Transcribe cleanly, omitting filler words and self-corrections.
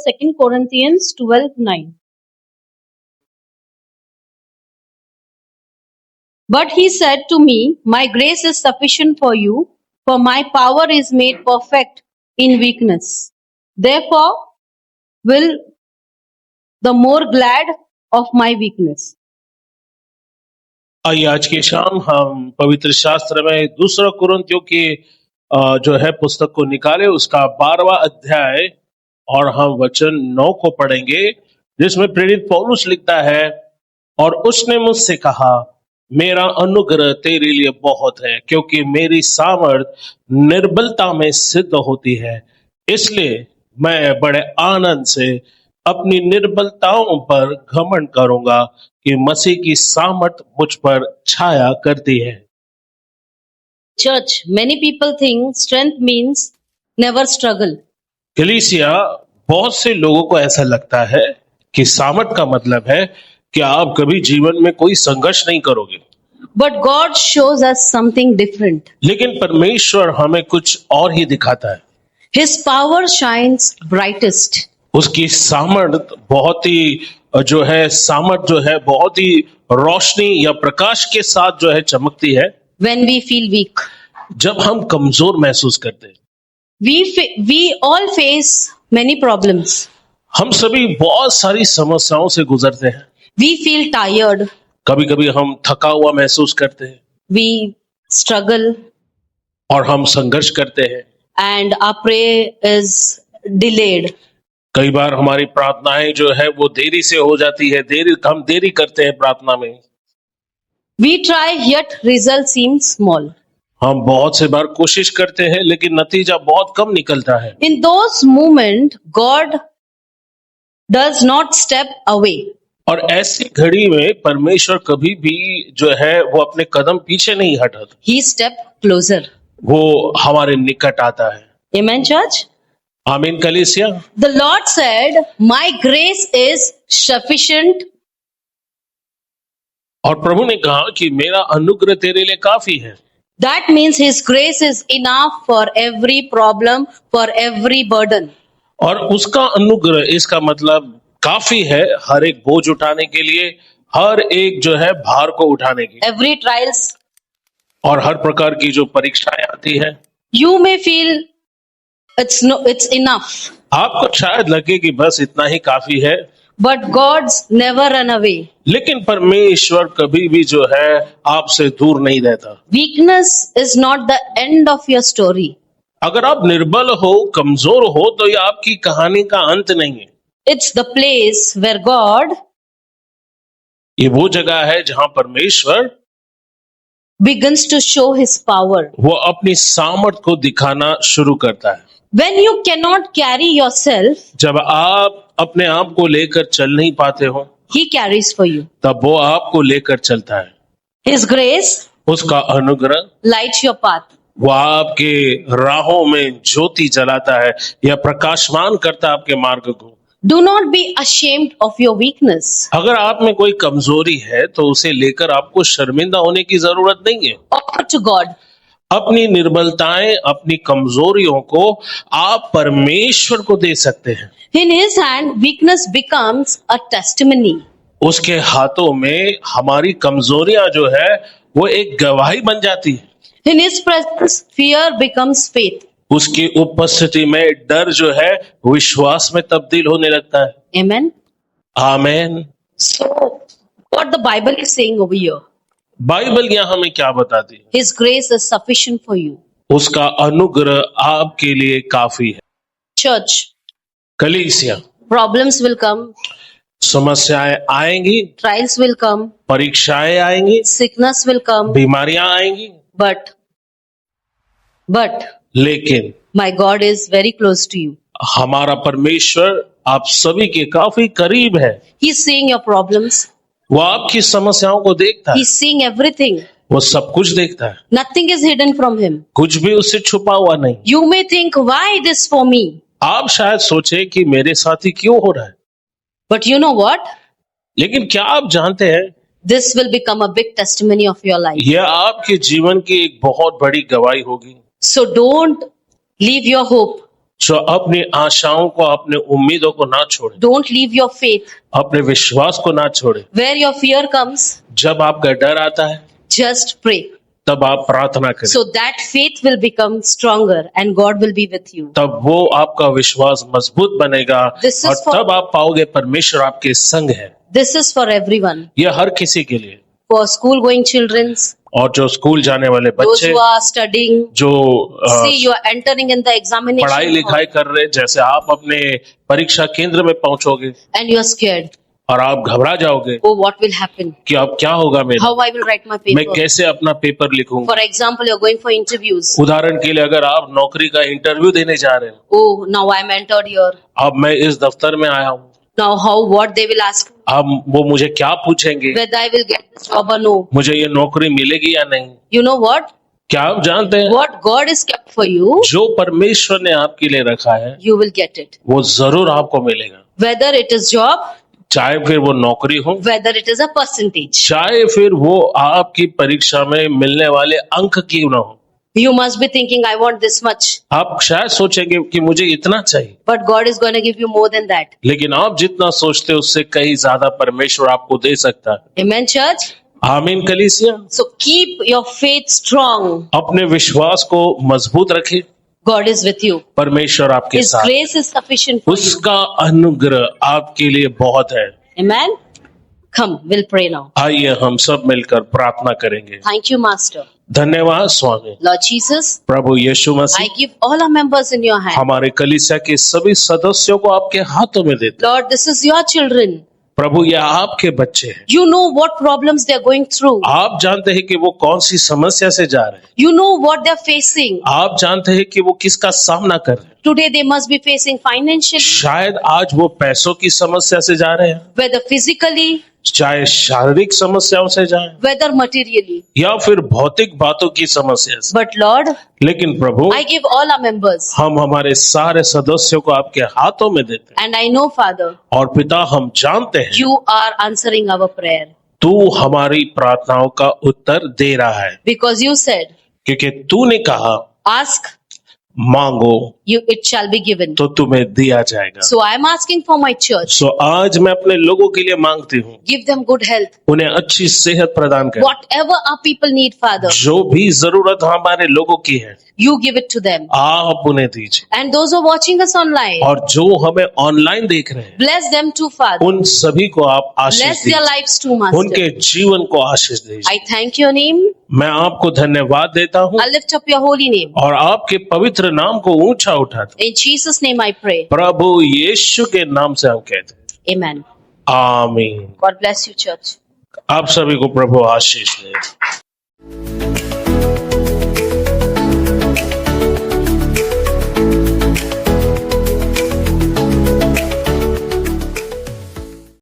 2 Corinthians 12:9. But he said to me, my grace is sufficient for you, for my power is made perfect in weakness. Therefore will the more glad of my weakness. आइए आज की शाम हम पवित्र शास्त्र में दूसरा कुरिन्थियों की जो है पुस्तक को निकाले, उसका 12वां अध्याय और हम वचन 9 को पढ़ेंगे, जिसमें प्रेरित पौलुस लिखता है, और उसने मुझसे कहा, मेरा अनुग्रह तेरे लिए बहुत है, क्योंकि मेरी सामर्थ निर्बलता में सिद्ध होती है। इसलिए मैं बड़े आनंद से अपनी निर्बलताओं पर घमंड करूंगा कि मसीह की सामर्थ मुझ पर छाया करती है। Church, many people think strength means never struggle. कलीसिया, बहुत से लोगों को ऐसा लगता है कि सामर्थ का मतलब है कि आप कभी जीवन में कोई संघर्ष नहीं करोगे। But God shows us something different. लेकिन परमेश्वर हमें कुछ और ही दिखाता है। His power shines brightest उसकी सामर्थ बहुत ही रोशनी या प्रकाश के साथ जो है चमकती है when we feel weak. जब हम कमजोर महसूस करते हैं। We all face many problems. हम सभी बहुत सारी समस्याओं से गुजरते हैं। We feel tired. कभी कभी हम थका हुआ महसूस करते हैं। We struggle और हम संघर्ष करते हैं। and our prayer is delayed. कई बार हमारी प्रार्थनाएं जो है वो देरी से हो जाती है, हम देरी करते हैं प्रार्थना में। We try yet result seems small. हम बहुत से बार कोशिश करते हैं लेकिन नतीजा बहुत कम निकलता है। In those moments, God does not step away. और ऐसी घड़ी में परमेश्वर कभी भी जो है वो अपने कदम पीछे नहीं हटाता। He step closer. वो हमारे निकट आता है। Amen, church? आमीन कलीसिया। The Lord said, my grace is sufficient. और प्रभु ने कहा कि मेरा अनुग्रह तेरे लिए काफी है। That means His grace is enough for every problem, for every burden. और उसका अनुग्रह, इसका मतलब काफी है हर एक बोझ उठाने के लिए, हर एक जो है भार को उठाने के लिए। Every trials. और हर प्रकार की जो परीक्षाएं आती है। You may feel it's enough. आपको शायद लगे कि बस इतना ही काफी है। But God's never run away. लेकिन परमेश्वर कभी भी जो है आपसे दूर नहीं रहता। Weakness is not the end of your story. अगर आप निर्बल हो, कमजोर हो, तो ये आपकी कहानी का अंत नहीं है। It's the place where God ये वो जगह है जहां परमेश्वर begins to show His power. वो अपनी सामर्थ को दिखाना शुरू करता है। When you cannot carry yourself, जब आप अपने आप को लेकर चल नहीं पाते हो, He carries for you. तब वो आपको लेकर चलता है। His grace उसका अनुग्रह lights your path. वो आपके राहों में ज्योति जलाता है या प्रकाशमान करता है आपके मार्ग को। Do not be ashamed of your weakness. अगर आप में कोई कमजोरी है तो उसे लेकर आपको शर्मिंदा होने की जरूरत नहीं है। Offer to God. अपनी निर्बलताएं, अपनी कमजोरियों को आप परमेश्वर को दे सकते हैं। In His hand, weakness becomes a testimony. उसके हाथों में हमारी कमजोरियां जो है वो एक गवाही बन जाती है। In His presence, fear becomes faith. उसकी उपस्थिति में डर जो है विश्वास में तब्दील होने लगता है। Amen. आमीन। So, what the Bible is saying over here? Bible यहाँ हमें क्या बताती है? His grace is sufficient for you. उसका अनुग्रह आपके लिए काफी है। Church, कलीसिया, problems will come, समस्याएं आएंगी, trials will come, परीक्षाएं आएंगी, sickness will come, बीमारियां आएंगी, but लेकिन my God is very close to you. हमारा परमेश्वर आप सभी के काफी करीब है। He's seeing your problems. वो आपकी समस्याओं को देखता है। He's seeing everything. वो सब कुछ देखता है। Nothing is hidden from Him. कुछ भी उससे छुपा हुआ नहीं। You may think, why this for me? आप शायद सोचे कि मेरे साथ ही क्यों हो रहा है। But you know what? लेकिन क्या आप जानते हैं, This will become a big testimony of your life. यह आपके जीवन की एक बहुत बड़ी गवाही होगी। So don't leave your hope. सो अपनी आशाओं को, अपने उम्मीदों को ना छोड़े, Don't leave your faith. अपने विश्वास को ना छोड़े। Where your fear comes, जब आपका डर आता है just pray. तब आप प्रार्थना करें, So that faith will become stronger and God will be with you. तब वो आपका विश्वास मजबूत बनेगा This is और for- तब आप पाओगे परमेश्वर आपके संग है। This is for everyone. यह हर किसी के लिए, For school going children, और जो स्कूल जाने वाले those बच्चे, who are studying. जो See, you are entering in the examination पढ़ाई लिखाई hall कर रहे, जैसे आप अपने परीक्षा केंद्र में पहुंचोगे and you are scared. और आप घबरा जाओगे Oh, what will happen? कि अब क्या होगा मेरा, How I will write my मैं paper? कैसे अपना पेपर लिखूंगा। For example, you are going for interviews. उदाहरण के लिए अगर आप नौकरी का इंटरव्यू देने जा रहे हैं, Oh, now I am entered here. अब मैं इस दफ्तर में आया हूँ, Now how, what they will ask? अब वो मुझे क्या पूछेंगे, Whether I will get this job or no. मुझे ये नौकरी मिलेगी या नहीं। You know what? क्या आप जानते हैं, What God is kept for you, जो परमेश्वर ने आपके लिए रखा है you will get it. वो जरूर आपको मिलेगा, Whether it is job, चाहे फिर वो नौकरी हो, whether it is a percentage. चाहे फिर वो आपकी परीक्षा में मिलने वाले अंक क्यों ना हो। You must be thinking, I want this much. आप शायद सोचेंगे कि मुझे इतना चाहिए, But God is going to give you more than that. लेकिन आप जितना सोचते हो उससे कहीं ज्यादा परमेश्वर आपको दे सकता है। Amen, church? आमीन कलीसिया। So keep your faith strong. अपने विश्वास को मजबूत रखिए, God is with you. परमेश्वर आपके His साथ, grace is sufficient for you. उसका अनुग्रह आपके लिए बहुत है। Amen? Come, we'll pray now. आइए हम सब मिलकर प्रार्थना करेंगे। Thank you, Master. धन्यवाद स्वामी। Lord Jesus, Prabhu Yeshu Masih, I give all our members in your hand. हमारे कलीसिया के सभी सदस्यों को आपके हाथों में देते हैं। Lord, this is your children. प्रभु ये आपके बच्चे हैं, You know what problems they are going through. आप जानते हैं कि वो कौन सी समस्या से जा रहे हैं, You know what they are facing. आप जानते हैं कि वो किसका सामना कर रहे हैं। Today they must be facing financially, शायद आज वो पैसों की समस्या से जा रहे हैं, whether physically, चाहे शारीरिक समस्याओं से जाए whether materially. या फिर भौतिक बातों की समस्या से। But Lord, लेकिन प्रभु I give all our members. हम हमारे सारे सदस्यों को आपके हाथों में देते हैं, And I know, Father, और पिता हम जानते हैं you are answering our prayer. तू हमारी प्रार्थनाओं का उत्तर दे रहा है, Because you said, क्योंकि तूने कहा ask, मांगो it shall be given. तो तुम्हें दिया जाएगा। So I am asking for my church. सो आज मैं अपने लोगों के लिए मांगती हूँ, Give them good health. उन्हें अच्छी सेहत प्रदान कर। Whatever our people need, Father, जो भी जरूरत हमारे लोगों की है you give it to them. आप उन्हें दीजिए, And those who are watching us online, और जो हमें ऑनलाइन देख रहे हैं bless them too, Father. उन सभी को आप आशीष Bless their दीजिए, lives too, Master. उनके जीवन को आशीष दीजिए। I thank your name. मैं आपको धन्यवाद देता हूँ I lift up your holy name. और आपके पवित्र नाम को ऊंचा उठाता हूँ। In Jesus' name I pray. प्रभु यीशु के नाम से हम कहते हैं Amen. आमीन। God bless you, church. आप सभी को प्रभु आशीष दे।